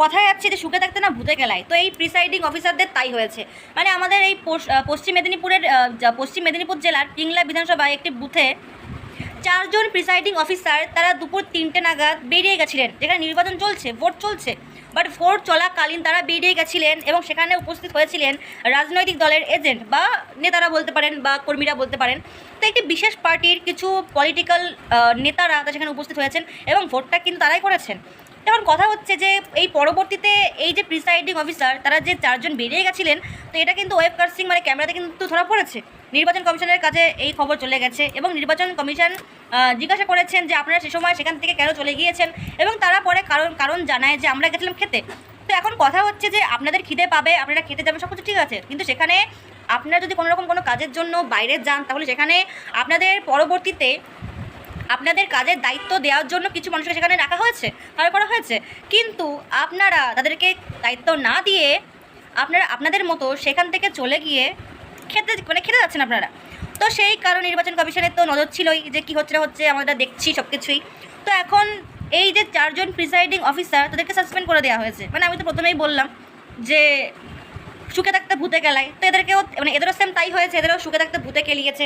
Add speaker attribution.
Speaker 1: কথায় যাচ্ছে যে সুখে থাকতে না ভূতে গেলায়, তো এই প্রিসাইডিং অফিসারদের তাই হয়েছে। মানে আমাদের এই পশ্চিম মেদিনীপুর জেলার পিংলা বিধানসভায় একটি বুথে 4 জন প্রিসাইডিং অফিসার তারা দুপুর 3টে নাগাদ বেরিয়ে গেছিলেন, যেখানে নির্বাচন চলছে, ভোট চলছে, বাট ভোট চলাকালীন তারা বেরিয়ে গেছিলেন এবং সেখানে উপস্থিত হয়েছিলেন রাজনৈতিক দলের এজেন্ট বা নেতারা বলতে পারেন বা কর্মীরা বলতে পারেন। তো একটি বিশেষ পার্টির কিছু পলিটিক্যাল নেতারা সেখানে উপস্থিত হয়েছেন এবং ভোটটা কিন্তু তারাই করেছেন। এখন কথা হচ্ছে যে এই পরবর্তীতে এই যে প্রিসাইডিং অফিসার তারা যে 4 জন বেরিয়ে গেছিলেন, তো এটা কিন্তু ওয়েব কার্সিং মানে ক্যামেরাতে কিন্তু ধরা পড়েছে। নির্বাচন কমিশনের কাছে এই খবর চলে গেছে এবং নির্বাচন কমিশন জিজ্ঞাসা করেছেন যে আপনারা সে সময় সেখান থেকে কেন চলে গিয়েছেন, এবং তারা পরে কারণ জানায় যে আমরা গেছিলাম খেতে। তো এখন কথা হচ্ছে যে আপনাদের খিদে পাবে, আপনারা খেতে যাবেন, সব কিছু ঠিক আছে, কিন্তু সেখানে আপনারা যদি কোনো রকম কোনো কাজের জন্য বাইরে যান, তাহলে সেখানে আপনাদের পরবর্তীতে আপনাদের কাজের দায়িত্ব দেওয়ার জন্য কিছু মানুষকে সেখানে রাখা হয়েছে, হায়ার করা হয়েছে, কিন্তু আপনারা তাদেরকে দায়িত্ব না দিয়ে আপনারা আপনাদের মতো সেখান থেকে চলে গিয়ে খেতে যাচ্ছেন আপনারা। তো সেই কারণ নির্বাচন কমিশনের তো নজর ছিলই যে কী হচ্ছে না হচ্ছে, আমরা দেখছি সব কিছুই। তো এখন এই যে 4 জন প্রিসাইডিং অফিসার তাদেরকে সাসপেন্ড করে দেওয়া হয়েছে। মানে আমি তো প্রথমেই বললাম যে সুখে থাকতে ভূতে গেলায়, তো এদেরকেও মানে এদেরও সেম তাই হয়েছে, এদেরও সুখে থাকতে ভূতে কেলিয়েছে।